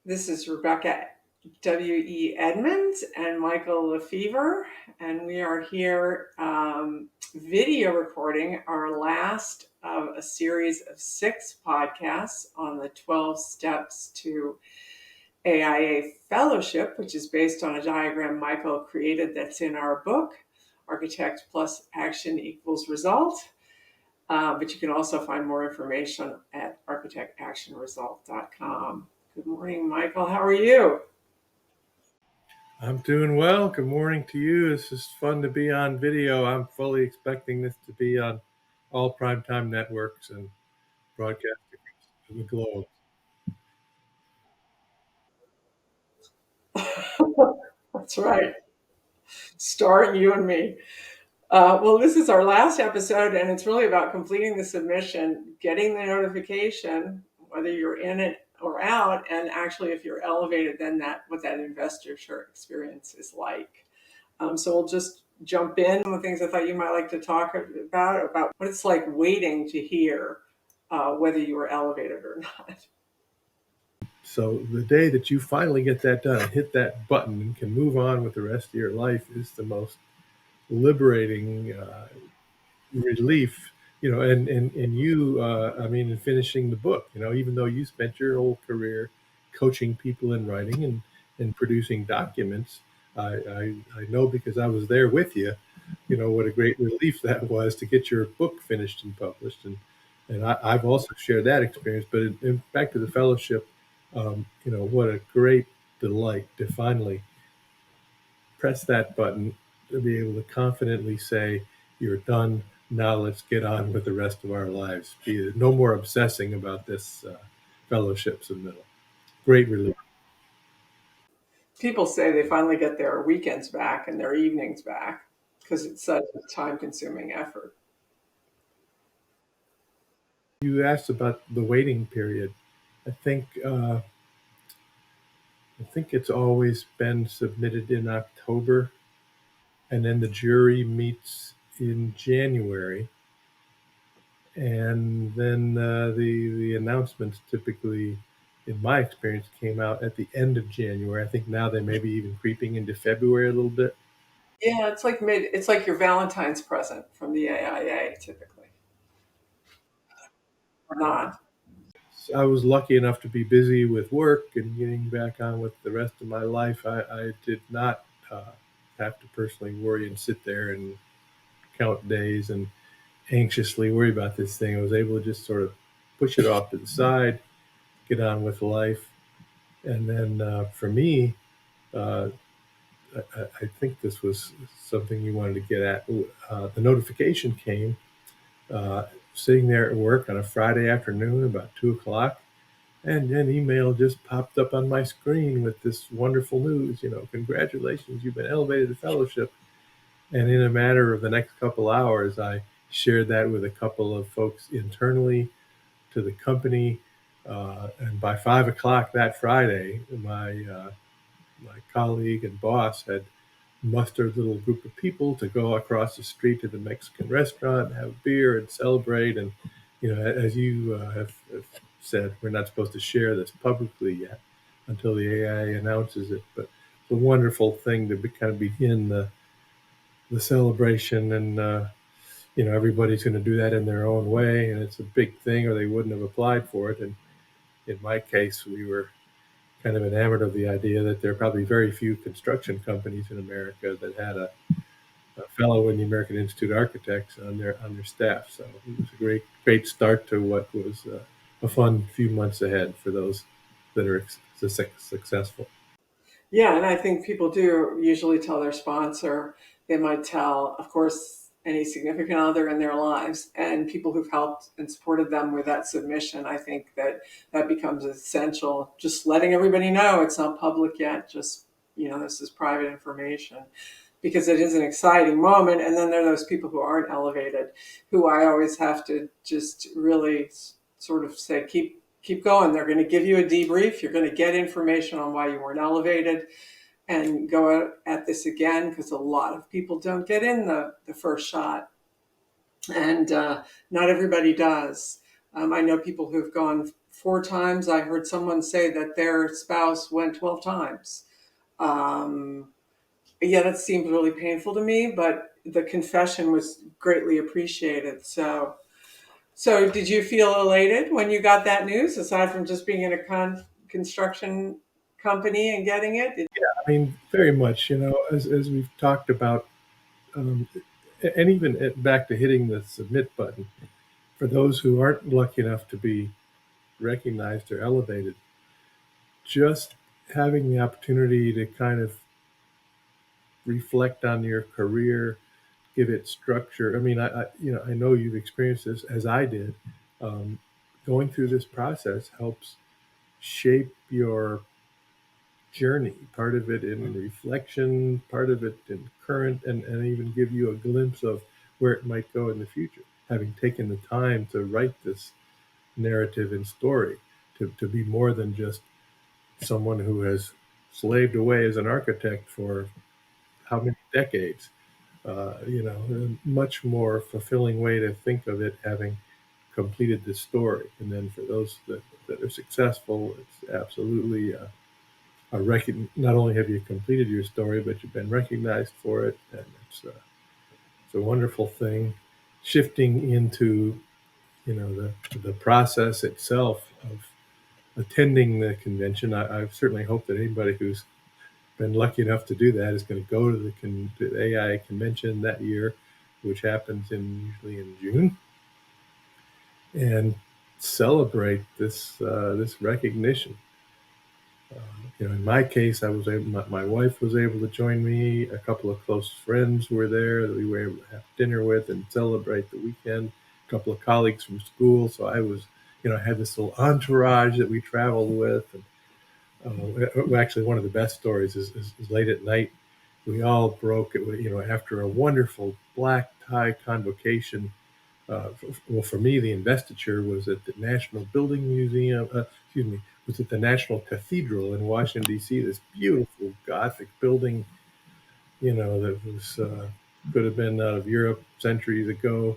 This is Rebecca W.E. Edmunds and Michael Lefevre, and we are here video recording our last of a series of 6 podcasts on the 12 steps to AIA Fellowship, which is based on a diagram Michael created that's in our book, Architect plus Action equals Result. But you can also find more information at architectactionresult.com. Good morning, Michael. How are you? I'm doing well. Good morning to you. This is fun to be on video. I'm fully expecting this to be on all primetime networks and broadcast across the globe. That's right. Starring you and me. Well, this is our last episode, and it's really about completing the submission, getting the notification, whether you're in it or out, and actually, if you're elevated, then what that investiture experience is like. So we'll just jump in. Some of the things I thought you might like to talk about what it's like waiting to hear whether you were elevated or not. So the day that you finally get that done and hit that button and can move on with the rest of your life is the most liberating relief. And you, in finishing the book, even though you spent your whole career coaching people in writing and producing documents, I know because I was there with you, what a great relief that was to get your book finished and published. And I've also shared that experience. But back to the fellowship, what a great delight to finally press that button, to be able to confidently say, you're done. Now let's get on with the rest of our lives. No more obsessing about this fellowship submittal. Great relief. People say they finally get their weekends back and their evenings back because it's such a time-consuming effort. You asked about the waiting period. I think it's always been submitted in October, and then the jury meets in January, and then the announcements typically, in my experience, came out at the end of January. I think now they may be even creeping into February a little bit. Yeah, it's like your Valentine's present from the AIA typically, or not. I was lucky enough to be busy with work and getting back on with the rest of my life. I did not have to personally worry and sit there and count days and anxiously worry about this thing. I was able to just sort of push it off to the side, get on with life. And then for me, uh, I think this was something you wanted to get at. The notification came sitting there at work on a Friday afternoon about 2 o'clock, and an email just popped up on my screen with this wonderful news. Congratulations, you've been elevated to fellowship. And in a matter of the next couple hours, I shared that with a couple of folks internally to the company. And by 5 o'clock that Friday, my colleague and boss had mustered a little group of people to go across the street to the Mexican restaurant, have beer, and celebrate. And as you have said, we're not supposed to share this publicly yet until the AI announces it. But it's a wonderful thing to kind of begin the celebration, and everybody's going to do that in their own way, and it's a big thing, or they wouldn't have applied for it. And in my case, we were kind of enamored of the idea that there are probably very few construction companies in America that had a fellow in the American Institute of Architects on their staff. So it was a great start to what was a fun few months ahead for those that are successful. Yeah, and I think people do usually tell their sponsor. They might tell, of course, any significant other in their lives and people who've helped and supported them with that submission. I think that becomes essential. Just letting everybody know it's not public yet. Just, this is private information because it is an exciting moment. And then there are those people who aren't elevated, who I always have to just really sort of say, keep going. They're going to give you a debrief. You're going to get information on why you weren't elevated and go at this again, because a lot of people don't get in the first shot, and not everybody does. I know people who've gone 4 times. I heard someone say that their spouse went 12 times. Um, yeah, that seemed really painful to me, but the confession was greatly appreciated. So did you feel elated when you got that news, aside from just being in a construction company and getting it? I mean, very much, as we've talked about, um, and even back to hitting the submit button, for those who aren't lucky enough to be recognized or elevated, just having the opportunity to kind of reflect on your career, give it structure. I mean, I know you've experienced this as I did. Um, Going through this process helps shape your journey, part of it in reflection, part of it in current, and even give you a glimpse of where it might go in the future. Having taken the time to write this narrative and story, to be more than just someone who has slaved away as an architect for how many decades. A much more fulfilling way to think of it, having completed this story. And then for those that are successful, it's absolutely not only have you completed your story, but you've been recognized for it, and it's a wonderful thing. Shifting into the process itself of attending the convention, I certainly hope that anybody who's been lucky enough to do that is going to go to the AI convention that year, which happens usually in June, and celebrate this recognition. In my case, I was able. My wife was able to join me. A couple of close friends were there that we were able to have dinner with and celebrate the weekend. A couple of colleagues from school, so I had this little entourage that we traveled with. And actually, one of the best stories is late at night. We all broke it, after a wonderful black tie convocation. Well, for me, the investiture was at the National Building Museum. Excuse me, was at the National Cathedral in Washington D.C. This beautiful Gothic building, that was could have been out of Europe centuries ago,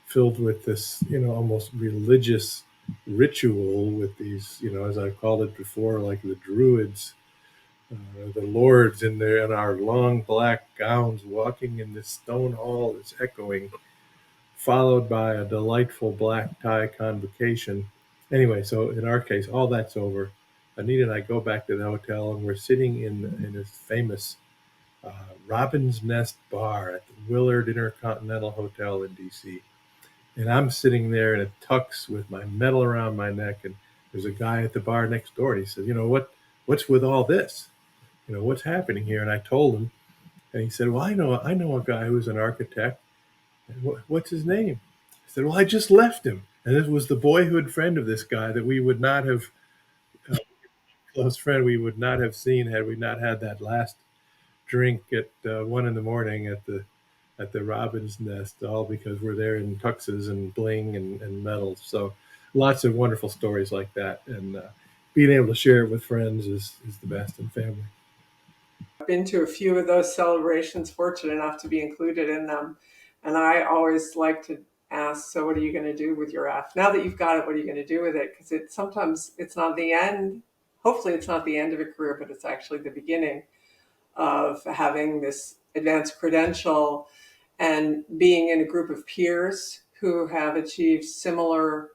filled with this, almost religious ritual with these, as I called it before, like the Druids, the lords in our long black gowns, walking in this stone hall that's echoing, followed by a delightful black tie convocation. Anyway, so in our case, all that's over. Anita and I go back to the hotel, and we're sitting in this famous uh, Robin's Nest bar at the Willard Intercontinental Hotel in D.C. And I'm sitting there in a tux with my medal around my neck, and there's a guy at the bar next door, and he says, what's with all this? What's happening here? And I told him, and he said, well, I know a guy who's an architect. And what's his name? I said, well, I just left him. And this was the boyhood friend of this guy that we would not have, close friend, we would not have seen had we not had that last drink at 1 in the morning at the Robin's Nest, all because we're there in tuxes and bling and medals. So lots of wonderful stories like that. And being able to share it with friends is the best in family. I've been to a few of those celebrations, fortunate enough to be included in them. And I always like to ask, so what are you going to do with your F? Now that you've got it, what are you going to do with it? Because sometimes it's not the end. Hopefully it's not the end of a career, but it's actually the beginning of having this advanced credential and being in a group of peers who have achieved a similar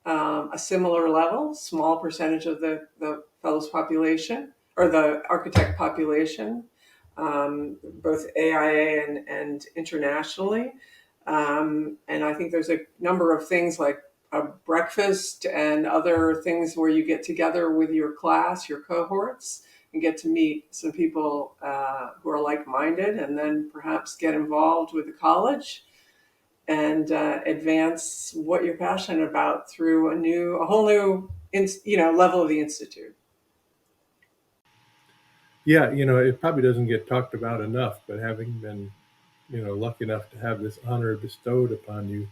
level, small percentage of the fellows population or the architect population, both AIA and internationally. And I think there's a number of things like a breakfast and other things where you get together with your class, your cohorts, and get to meet some people who are like-minded, and then perhaps get involved with the college and advance what you're passionate about through a whole new, level of the institute. Yeah, it probably doesn't get talked about enough, but having been, lucky enough to have this honor bestowed upon you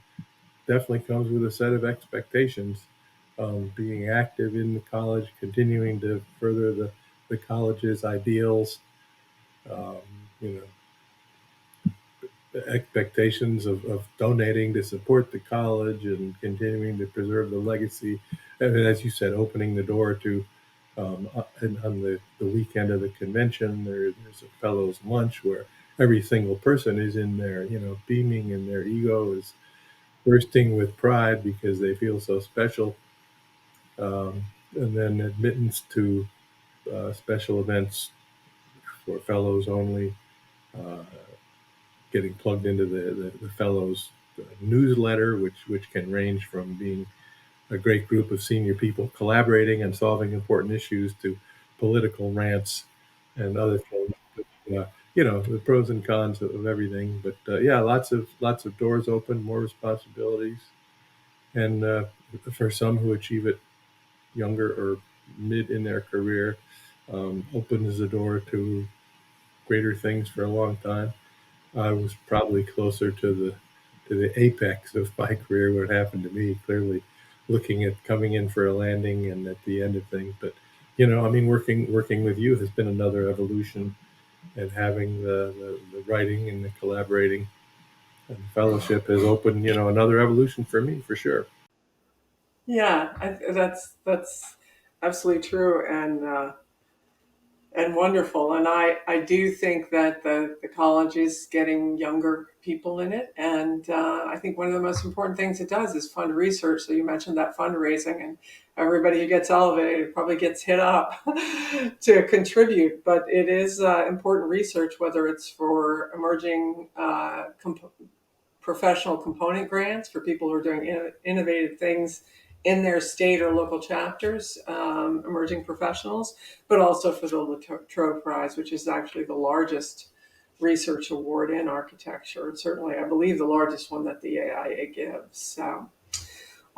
definitely comes with a set of expectations. Being active in the college, continuing to further the college's ideals, um, you know, expectations of donating to support the college and continuing to preserve the legacy. And as you said, opening the door to, and on the weekend of the convention, there's a fellows lunch where every single person is in there, beaming, and their ego is bursting with pride because they feel so special. And then admittance to special events for fellows only, uh, getting plugged into the fellows newsletter, which can range from being a great group of senior people collaborating and solving important issues to political rants and other things. But, the pros and cons of everything. But yeah, lots of doors open, more responsibilities, and for some who achieve it younger or mid in their career, opens the door to greater things for a long time. I was probably closer to the apex of my career, what happened to me, clearly looking at coming in for a landing and at the end of things. But working with you has been another evolution, and having the writing and the collaborating and fellowship has opened another evolution for me, for sure. Yeah, that's absolutely true, and wonderful. And I do think that the college is getting younger people in it. And I think one of the most important things it does is fund research. So you mentioned that fundraising, and everybody who gets elevated probably gets hit up to contribute. But it is important research, whether it's for emerging professional component grants for people who are doing innovative things in their state or local chapters, emerging professionals, but also for the Latrobe Prize, which is actually the largest research award in architecture. And certainly, I believe, the largest one that the AIA gives. So,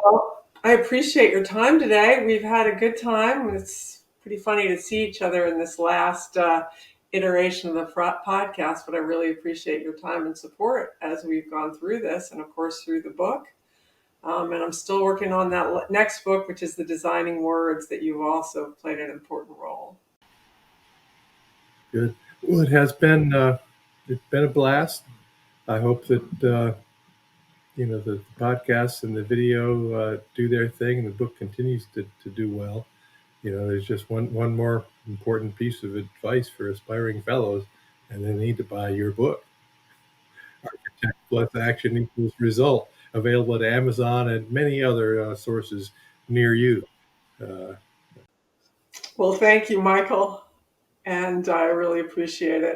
well, I appreciate your time today. We've had a good time. It's pretty funny to see each other in this last iteration of the podcast, but I really appreciate your time and support as we've gone through this, and of course through the book. And I'm still working on that next book, which is the Designing Words, that you've also played an important role. Good. Well, it's been a blast. I hope that the podcasts and the video do their thing, and the book continues to do well. There's just one more important piece of advice for aspiring fellows, and they need to buy your book, Architect Plus Action Equals Result, available at Amazon and many other sources near you. Uh, Well, thank you, Michael, and I really appreciate it.